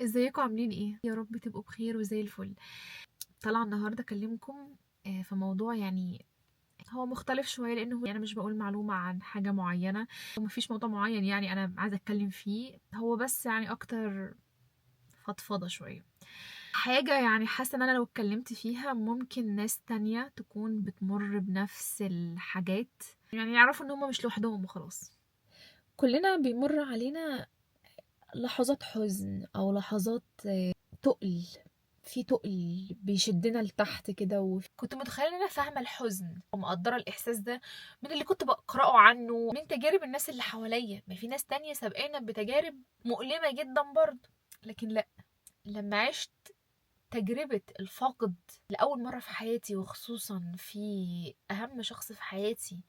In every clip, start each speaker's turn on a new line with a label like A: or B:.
A: ازيكم عاملين ايه؟ يا رب تبقوا بخير وزي الفل. طالعه النهارده اكلمكم في موضوع يعني هو مختلف شويه، لانه انا مش بقول معلومه عن حاجه معينه ومفيش موضوع معين يعني انا عايزه اتكلم فيه، هو بس يعني اكتر فضفضه شويه. حاجه يعني حاسه ان انا لو اتكلمت فيها ممكن ناس تانية تكون بتمر بنفس الحاجات، يعني يعرفوا ان هم مش لوحدهم وخلاص. كلنا بيمر علينا لحظات حزن او لحظات تقل، في تقل بيشدنا لتحت كده. وكنت متخيله ان انا فاهمه الحزن ومقدره الاحساس ده من اللي كنت بقراه عنه، من تجارب الناس اللي حواليا. ما في ناس تانية سابقانا بتجارب مؤلمه جدا برضه، لكن لا، لما عشت تجربة الفقد لأول مرة في حياتي، وخصوصا في أهم شخص في حياتي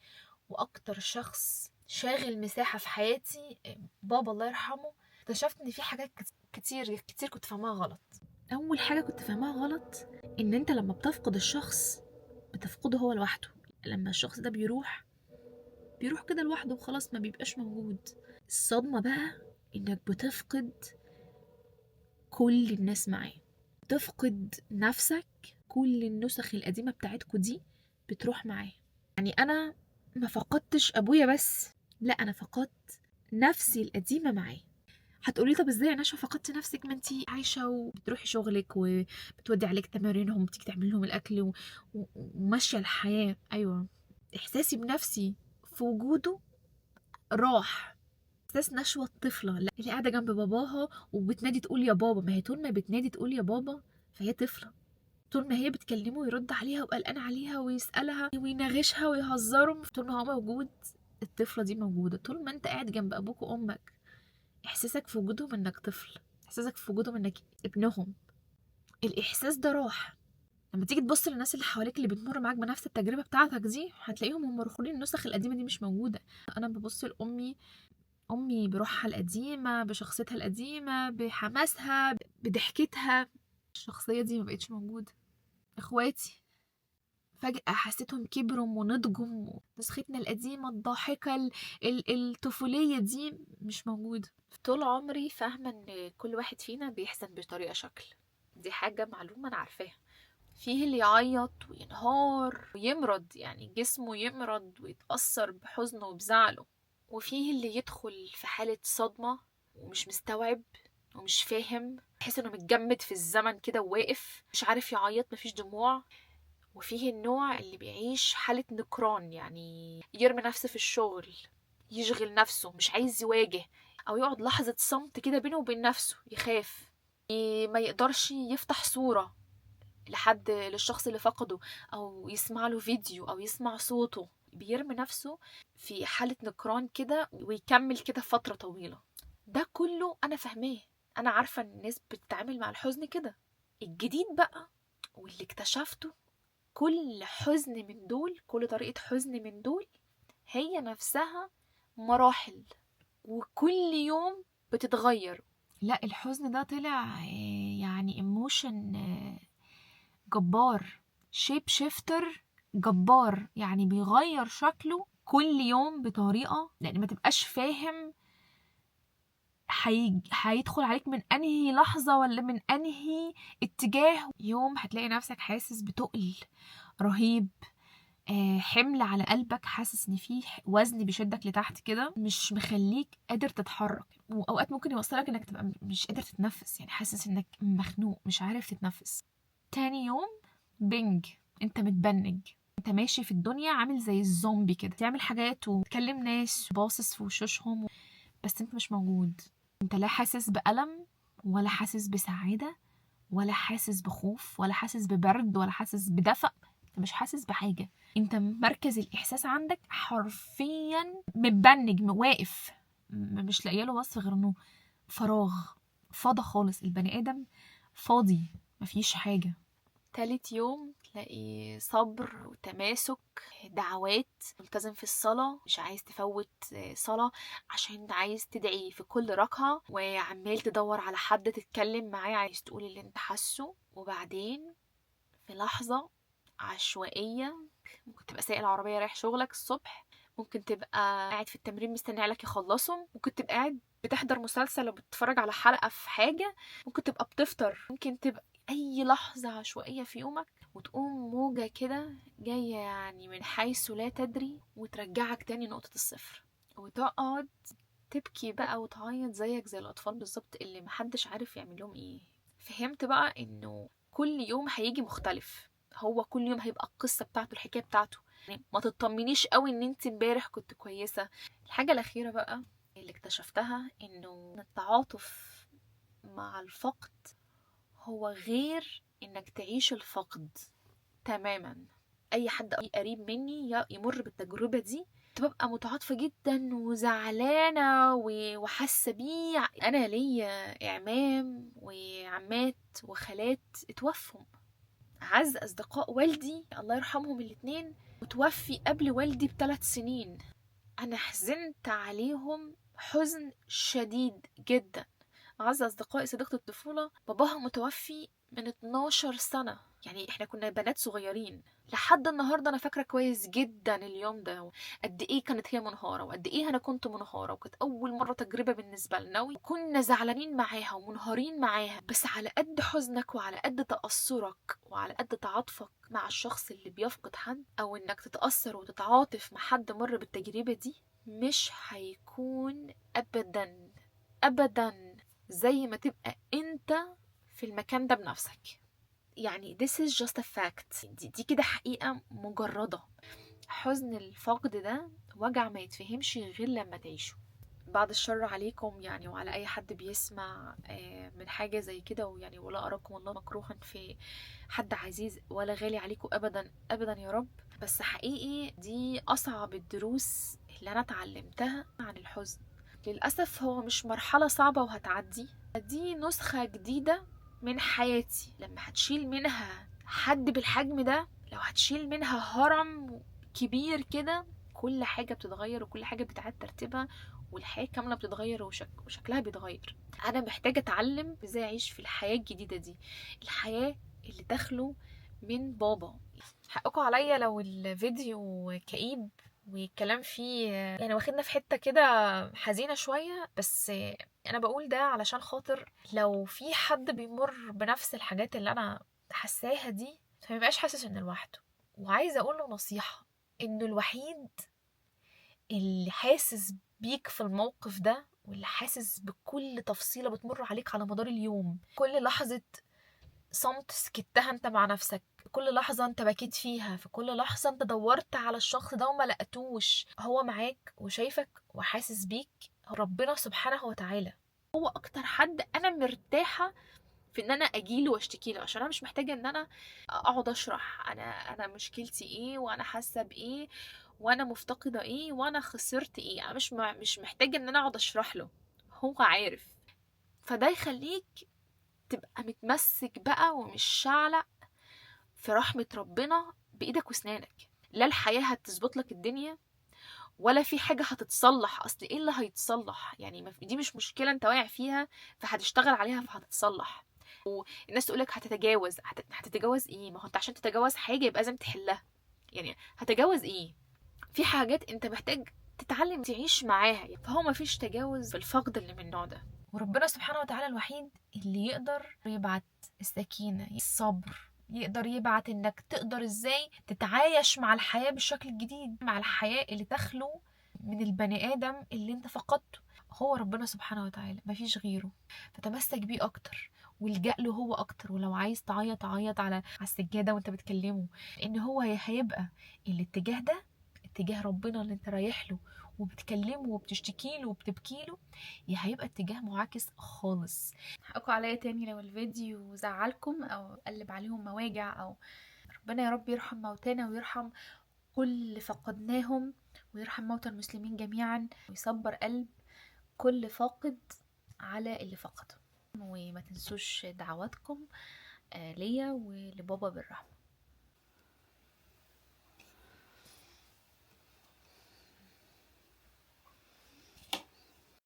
A: وأكتر شخص شاغل مساحة في حياتي، بابا الله يرحمه، اكتشفت إن في حاجات كتير كتير كنت فاهمها غلط. أول حاجة كنت فاهمها غلط إن أنت لما بتفقد الشخص بتفقده هو لوحده. لما الشخص ده بيروح كده لوحده وخلاص، ما بيبقاش موجود. الصدمة بقى إنك بتفقد كل الناس معاه، تفقد نفسك، كل النسخ القديمة بتاعتكو دي بتروح معاه. يعني أنا ما فقدتش أبويا بس، لا، أنا فقدت نفسي القديمة معاه. هتقولي طب ازاي يا نشوى فقدتي نفسك؟ ما انتي عايشة وبتروحي شغلك وبتودي عليك تمارينهم وبتيجي تعملي لهم الأكل وماشية الحياة. أيوة، إحساسي بنفسي في وجوده راح. احساس نشوة الطفلة اللي قاعدة جنب باباها وبتنادي تقول يا بابا، ما هي طول ما بتنادي تقول يا بابا فهي طفلة. طول ما هي بتكلمه ويرد عليها وقلقان عليها ويسألها ويناغشها ويهزرهم، طول ما هو موجود الطفلة دي موجودة. طول ما انت قاعد جنب ابوك وامك، احساسك في وجودهم انك طفل، احساسك في وجودهم انك ابنهم. الاحساس ده راح. لما تيجي تبص للناس اللي حواليك اللي بتمر معاك بنفس التجربة بتاعتك دي، هتلاقيهم هم رخولين، النسخ القديمة دي مش موجودة. انا ببص لامي، امي بروحها القديمة، بشخصيتها القديمة، بحماسها، بضحكتها، الشخصية دي ما بقتش موجودة. اخواتي فجأة حسيتهم كبروا ونضجوا، نسختنا القديمة الضاحكة الطفولية دي مش موجودة. طول عمري فاهمة ان كل واحد فينا بيحزن بطريقة شكل، دي حاجة معلومة أنا عارفاها. فيه اللي يعيط وينهار ويمرض، يعني جسمه يمرض ويتأثر بحزنه وبزعله، وفيه اللي يدخل في حالة صدمة ومش مستوعب ومش فاهم، تحس انه متجمد في الزمن كده وواقف مش عارف يعيط، مفيش دموع. وفيه النوع اللي بيعيش حالة نكران، يعني يرمي نفسه في الشغل، يشغل نفسه مش عايز يواجه، أو يقعد لحظة صمت كده بينه وبين نفسه يخاف، ما يقدرش يفتح صورة للشخص اللي فقده، أو يسمع له فيديو أو يسمع صوته، بيرمي نفسه في حالة نكران كده ويكمل كده فترة طويلة. ده كله أنا فاهماه، أنا عارفة إن الناس بتتعامل مع الحزن كده. الجديد بقى واللي اكتشفته، كل حزن من دول، كل طريقة حزن من دول هي نفسها مراحل، وكل يوم بتتغير. لا، الحزن ده طلع يعني ايموشن جبار، شيب شيفتر جبار، يعني بيغير شكله كل يوم بطريقة، لأن ما تبقاش فاهم هيدخل عليك من انهي لحظة ولا من انهي اتجاه. يوم هتلاقي نفسك حاسس بتقل رهيب، حمل على قلبك، حاسس ان في وزن بيشدك لتحت كده مش مخليك قادر تتحرك، واوقات ممكن يوصلك انك تبقى مش قادر تتنفس، يعني حاسس انك مخنوق مش عارف تتنفس. تاني يوم بنج، انت متبنج، انت ماشي في الدنيا عامل زي الزومبي كده، تعمل حاجات وتكلم ناس باصص في وشوشهم، بس انت مش موجود. انت لا حاسس بألم ولا حاسس بسعادة ولا حاسس بخوف ولا حاسس ببرد ولا حاسس بدفء، انت مش حاسس بحاجة. انت مركز الإحساس عندك حرفيا متبنج واقف، مش لاقيه له وصف غير انه فراغ، فاضي خالص، البني آدم فاضي، مفيش حاجة. تالت يوم تلاقي صبر وتماسك، دعوات، ملتزم في الصلاة، مش عايز تفوت صلاة عشان عايز تدعي في كل ركعة، وعمال تدور على حد تتكلم معاه عايز تقول اللي انت حاسه. وبعدين في لحظة عشوائية، ممكن تبقى سايق العربية رايح شغلك الصبح، ممكن تبقى قاعد في التمرين مستني عيالك يخلصوا، ممكن تبقى قاعد بتحضر مسلسل وبتتفرج على حلقة في حاجة، ممكن تبقى بتفطر، ممكن تبقى أي لحظة عشوائية في يومك وتقوم موجة كده جاية يعني من حيث لا تدري وترجعك تاني نقطة الصفر، وتقعد تبكي بقى وتعيط زيك زي الأطفال بالظبط اللي محدش عارف يعمل لهم ايه. فهمت بقى انه كل يوم هيجي مختلف، هو كل يوم هيبقى القصة بتاعته، الحكاية بتاعته. يعني ما تطمنيش قوي ان انت امبارح كنت كويسة. الحاجة الأخيرة بقى اللي اكتشفتها انه التعاطف مع الفقد هو غير انك تعيش الفقد تماما. اي حد قريب مني يمر بالتجربة دي ببقى متعاطفة جدا وزعلانة وحاسة بيه. انا ليا اعمام وعمات وخالات اتوفوا، اعز اصدقاء والدي الله يرحمهم الاتنين متوفي قبل والدي ب3 سنين. انا حزنت عليهم حزن شديد جدا. أعز أصدقائي صديقة الطفولة باباها متوفي من 12 سنة، يعني إحنا كنا بنات صغيرين. لحد النهاردة أنا فاكرة كويس جدا اليوم ده، قد إيه كانت هي منهارة وقد إيه أنا كنت منهارة، وكانت أول مرة تجربة بالنسبة لنا وكنا زعلانين معاها ومنهارين معاها. بس على قد حزنك وعلى قد تأثرك وعلى قد تعاطفك مع الشخص اللي بيفقد حد، أو إنك تتأثر وتتعاطف مع حد مر بالتجربة دي، مش هيكون أبدا أبدا زي ما تبقى انت في المكان ده بنفسك. يعني this is just a fact، دي كده حقيقة مجردة. حزن الفقد ده وجع ما يتفهمش غير لما تعيشه. بعد الشر عليكم يعني وعلى اي حد بيسمع من حاجة زي كده، ويعني ولا اراكم الله مكروها في حد عزيز ولا غالي عليكم ابدا ابدا يا رب. بس حقيقي دي اصعب الدروس اللي انا اتعلمتها عن الحزن. للأسف هو مش مرحلة صعبة وهتعدي، دي نسخة جديدة من حياتي. لما هتشيل منها حد بالحجم ده، لو هتشيل منها هرم كبير كده، كل حاجة بتتغير وكل حاجة بتعاد ترتيبها والحياة كاملة بتتغير وشكلها بيتغير. أنا محتاجة أتعلم إزاي أعيش في الحياة الجديدة دي، الحياة اللي تخلو من بابا. حقكم عليا لو الفيديو كئيب والكلام فيه يعني واخدنا في حتة كده حزينة شوية، بس أنا بقول ده علشان خاطر لو في حد بيمر بنفس الحاجات اللي أنا حساها دي فميبقاش حاسس إنه لوحده. وعايزة أقوله نصيحة، إنه الوحيد اللي حاسس بيك في الموقف ده واللي حاسس بكل تفصيلة بتمر عليك على مدار اليوم، كل لحظة صمت سكتها انت مع نفسك، في كل لحظة انت بكيت فيها، في كل لحظة انت دورت على الشخص ده وما لقيتوش، هو معاك وشايفك وحاسس بيك. ربنا سبحانه وتعالى هو اكتر حد انا مرتاحة في ان انا اجيله واشتكي له، عشان انا مش محتاجة ان انا اقعد اشرح انا مشكلتي ايه وانا حاسة بايه وانا مفتقدة ايه وانا خسرت ايه. انا مش محتاجة ان انا اقعد اشرح له، هو عارف. فده يخليك تبقى متمسك بقى ومش شعلق في رحمة ربنا بإيدك وسنانك. لا الحياة هتظبط لك الدنيا ولا في حاجة هتتصلح. أصل إيه اللي هيتصلح؟ يعني دي مش مشكلة أنت واقع فيها فهتشتغل عليها فهتتصلح. والناس تقولك هتتجاوز، هتتجاوز إيه؟ ما هو أنت عشان تتجاوز حاجة يبقى لازم تحلها. يعني هتجاوز إيه؟ في حاجات أنت محتاج تتعلم تعيش معاها، فهو مفيش تجاوز في الفقد اللي من النوع ده. وربنا سبحانه وتعالى الوحيد اللي يقدر يبعت السكينة، الصبر، يقدر يبعت انك تقدر ازاي تتعايش مع الحياة بالشكل الجديد، مع الحياة اللي تخلو من البني آدم اللي انت فقدته. هو ربنا سبحانه وتعالى مفيش غيره، فتمسك بيه اكتر والجأ له هو اكتر. ولو عايز تعيط عيط على السجادة وانت بتكلمه، لان هو هيبقى الاتجاه ده اتجاه ربنا اللي انت رايح له وبتكلمه وبتشتكي له وبتبكي له، يا هيبقى اتجاه معاكس خالص. حقكم عليا تاني لو الفيديو زعلكم او قلب عليهم مواجع، او ربنا يا رب يرحم موتانا ويرحم كل اللي فقدناهم ويرحم موتى المسلمين جميعا ويصبر قلب كل فاقد على اللي فقده. وما تنسوش دعواتكم ليا ولبابا بالرحمة.